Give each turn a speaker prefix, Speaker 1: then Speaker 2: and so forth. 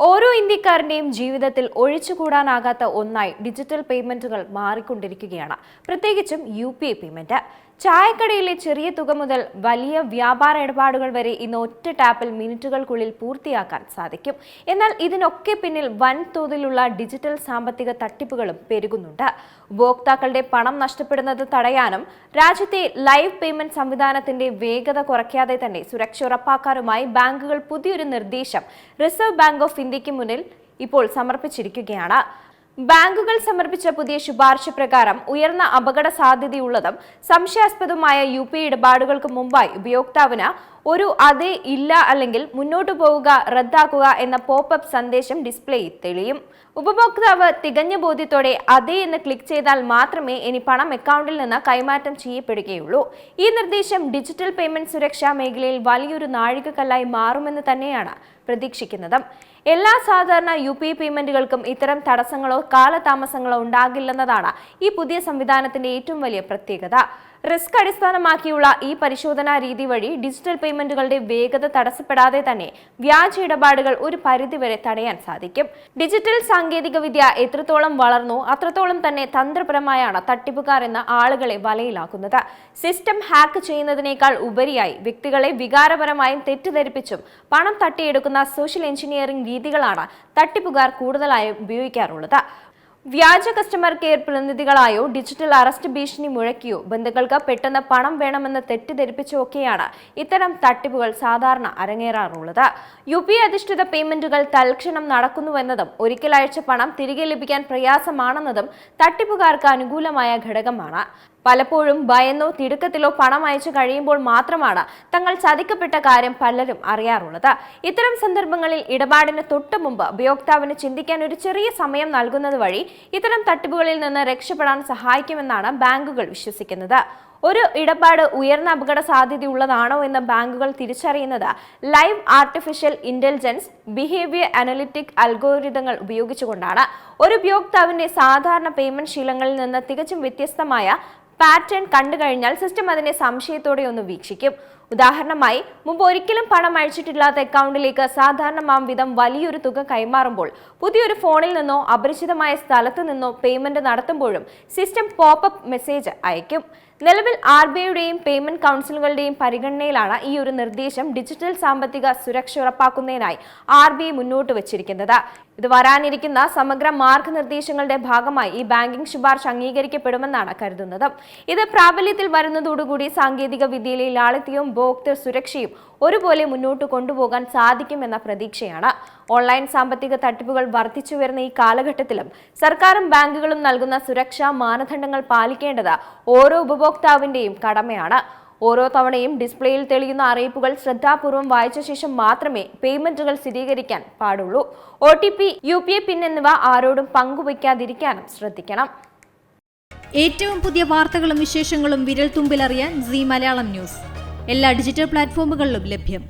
Speaker 1: ഓരോ ഇന്ത്യക്കാരന്റെയും ജീവിതത്തിൽ ഒഴിച്ചുകൂടാനാകാത്ത ഒന്നായി ഡിജിറ്റൽ പേയ്മെന്റുകൾ മാറിക്കൊണ്ടിരിക്കുകയാണ്. പ്രത്യേകിച്ചും UPI പേയ്മെന്റ്. ചായക്കടയിലെ ചെറിയ തുക മുതൽ വലിയ വ്യാപാര ഇടപാടുകൾ വരെ ഇന്ന് ഒറ്റ ടാപ്പിൽ മിനിറ്റുകൾക്കുള്ളിൽ പൂർത്തിയാക്കാൻ സാധിക്കും. എന്നാൽ ഇതിനൊക്കെ പിന്നിൽ വൻതോതിലുള്ള ഡിജിറ്റൽ സാമ്പത്തിക തട്ടിപ്പുകളും പെരുകുന്നുണ്ട്. ഉപഭോക്താക്കളുടെ പണം നഷ്ടപ്പെടുന്നത് തടയാനും രാജ്യത്തെ ലൈവ് പേയ്മെന്റ് സംവിധാനത്തിന്റെ വേഗത കുറയ്ക്കാതെ തന്നെ സുരക്ഷ ഉറപ്പാക്കാനുമായി ബാങ്കുകൾ പുതിയൊരു നിർദ്ദേശം റിസർവ് ബാങ്ക് ഓഫ് ഇന്ത്യക്ക് മുന്നിൽ ഇപ്പോൾ സമർപ്പിച്ചിരിക്കുകയാണ്. ബാങ്കുകൾ സമർപ്പിച്ച പുതിയ ശുപാർശ പ്രകാരം ഉയർന്ന അപകട സാധ്യതയുള്ളതും സംശയാസ്പദമായ UPI ഇടപാടുകൾക്ക് മുമ്പായി ഉപയോക്താവിന് ഒരു അതെ ഇല്ല അല്ലെങ്കിൽ മുന്നോട്ടു പോവുക റദ്ദാക്കുക എന്ന പോപ്പപ്പ് സന്ദേശം ഡിസ്പ്ലേയിൽ തെളിയും. ഉപഭോക്താവ് തികഞ്ഞ ബോധ്യത്തോടെ അതെ എന്ന് ക്ലിക്ക് ചെയ്താൽ മാത്രമേ ഇനി പണം അക്കൗണ്ടിൽ നിന്ന് കൈമാറ്റം ചെയ്യപ്പെടുകയുള്ളൂ. ഈ നിർദ്ദേശം ഡിജിറ്റൽ പേയ്മെന്റ് സുരക്ഷാ മേഖലയിൽ വലിയൊരു നാഴികക്കല്ലായി മാറുമെന്ന് തന്നെയാണ് പ്രതീക്ഷിക്കുന്നത്. എല്ലാ സാധാരണ UPI പേയ്മെന്റുകൾക്കും ഇത്തരം തടസ്സങ്ങളോ കാലതാമസങ്ങളോ ഉണ്ടാകില്ലെന്നതാണ് ഈ പുതിയ സംവിധാനത്തിന്റെ ഏറ്റവും വലിയ പ്രത്യേകത. റിസ്ക് അടിസ്ഥാനമാക്കിയുള്ള ഈ പരിശോധനാ രീതി വഴി ഡിജിറ്റൽ പേയ്മെന്റുകളുടെ വേഗത തടസ്സപ്പെടാതെ തന്നെ വ്യാജ ഇടപാടുകൾ ഒരു പരിധിവരെ തടയാൻ സാധിക്കും. ഡിജിറ്റൽ സാങ്കേതികവിദ്യ എത്രത്തോളം വളർന്നു അത്രത്തോളം തന്നെ തന്ത്രപരമായാണ് തട്ടിപ്പുകാർ എന്ന ആളുകളെ വലയിലാക്കുന്നത്. സിസ്റ്റം ഹാക്ക് ചെയ്യുന്നതിനേക്കാൾ ഉപരിയായി വ്യക്തികളെ വികാരപരമായും തെറ്റിദ്ധരിപ്പിച്ചും പണം തട്ടിയെടുക്കുന്ന സോഷ്യൽ എഞ്ചിനീയറിംഗ് രീതികളാണ് തട്ടിപ്പുകാർ കൂടുതലായും ഉപയോഗിക്കാറുള്ളത്. വ്യാജ കസ്റ്റമർ കെയർ പ്രതിനിധികളായോ ഡിജിറ്റൽ അറസ്റ്റ് ഭീഷണി മുഴക്കിയോ ബന്ധുക്കൾക്ക് പെട്ടെന്ന് പണം വേണമെന്ന് തെറ്റിദ്ധരിപ്പിച്ചോ ഒക്കെയാണ് ഇത്തരം തട്ടിപ്പുകൾ സാധാരണ അരങ്ങേറാറുള്ളത്. UPI അധിഷ്ഠിത പേയ്മെന്റുകൾ തൽക്ഷണം നടക്കുന്നുവെന്നതും ഒരിക്കൽ അയച്ച പണം തിരികെ ലഭിക്കാൻ പ്രയാസമാണെന്നതും തട്ടിപ്പുകാർക്ക് അനുകൂലമായ ഘടകമാണ്. പലപ്പോഴും ഭയന്നോ തിടുക്കത്തിലോ പണം അയച്ചു കഴിയുമ്പോൾ മാത്രമാണ് തങ്ങൾ ചതിക്കപ്പെട്ട കാര്യം പലരും അറിയാറുള്ളത്. ഇത്തരം സന്ദർഭങ്ങളിൽ ഇടപാടിന് തൊട്ടു മുമ്പ് ഉപയോക്താവിന് ചിന്തിക്കാൻ ഒരു ചെറിയ സമയം നൽകുന്നത് വഴി ഇത്തരം തട്ടിപ്പുകളിൽ നിന്ന് രക്ഷപ്പെടാൻ സഹായിക്കുമെന്നാണ് ബാങ്കുകൾ വിശ്വസിക്കുന്നത്. ഒരു ഇടപാട് ഉയർന്ന അപകട സാധ്യതയുള്ളതാണോ എന്ന് ബാങ്കുകൾ തിരിച്ചറിയുന്നത് live artificial intelligence behaviour analytic അൽഗോരിതങ്ങൾ ഉപയോഗിച്ചുകൊണ്ടാണ്. ഒരു ഉപയോക്താവിന്റെ സാധാരണ പേയ്മെന്റ് ശീലങ്ങളിൽ നിന്ന് തികച്ചും വ്യത്യസ്തമായ പാറ്റേൺ കണ്ടു കഴിഞ്ഞാൽ സിസ്റ്റം അതിനെ സംശയത്തോടെ ഒന്ന് വീക്ഷിക്കും. ഉദാഹരണമായി, മുമ്പ് ഒരിക്കലും പണം അയച്ചിട്ടില്ലാത്ത അക്കൗണ്ടിലേക്ക് സാധാരണമാം വിധം വലിയൊരു തുക കൈമാറുമ്പോൾ പുതിയൊരു ഫോണിൽ നിന്നോ അപരിചിതമായ സ്ഥലത്ത് നിന്നോ പേയ്മെന്റ് നടത്തുമ്പോഴും സിസ്റ്റം പോപ്പപ്പ് മെസ്സേജ് അയക്കും. നിലവിൽ RBIയുടെയും പേയ്മെന്റ് കൗൺസിലുകളുടെയും പരിഗണനയിലാണ് ഈ ഒരു നിർദ്ദേശം ഡിജിറ്റൽ സാമ്പത്തിക സുരക്ഷ ഉറപ്പാക്കുന്നതിനായി RBI മുന്നോട്ട് വച്ചിരിക്കുന്നത്. ഇത് വരാനിരിക്കുന്ന സമഗ്ര മാർഗനിർദ്ദേശങ്ങളുടെ ഭാഗമായി ഈ ബാങ്കിംഗ് ശുപാർശ അംഗീകരിക്കപ്പെടുമെന്നാണ് കരുതുന്നത്. ഇത് പ്രാബല്യത്തിൽ വരുന്നതോടുകൂടി സാങ്കേതിക വിദ്യയിലെ ലാളിത്യവും ഉപഭോക്തൃ സുരക്ഷയും ഒരുപോലെ മുന്നോട്ട് കൊണ്ടുപോകാൻ സാധിക്കുമെന്ന പ്രതീക്ഷയാണ്. ഓൺലൈൻ സാമ്പത്തിക തട്ടിപ്പുകൾ വർദ്ധിച്ചു വരുന്ന ഈ കാലഘട്ടത്തിലും സർക്കാരും ബാങ്കുകളും നൽകുന്ന സുരക്ഷാ മാനദണ്ഡങ്ങൾ പാലിക്കേണ്ടത് ഓരോ ഉപഭോക്താവിന്റെയും കടമയാണ്. ഓരോ തവണയും ഡിസ്പ്ലേയിൽ തെളിയുന്ന അറിയിപ്പുകൾ ശ്രദ്ധാപൂർവം വായിച്ച ശേഷം മാത്രമേ പേയ്മെന്റുകൾ സ്ഥിരീകരിക്കാൻ പാടുള്ളൂ. OTP, UPI പിൻ എന്നിവ ആരോടും പങ്കുവയ്ക്കാതിരിക്കാനും ശ്രദ്ധിക്കണം.
Speaker 2: ഏറ്റവും പുതിയ വാർത്തകളും വിശേഷങ്ങളും വിരൽ തുമ്പിലറിയാൻ Zee മലയാളം ന്യൂസ് എല്ലാ ഡിജിറ്റൽ പ്ലാറ്റ്ഫോമുകളിലും ലഭ്യം.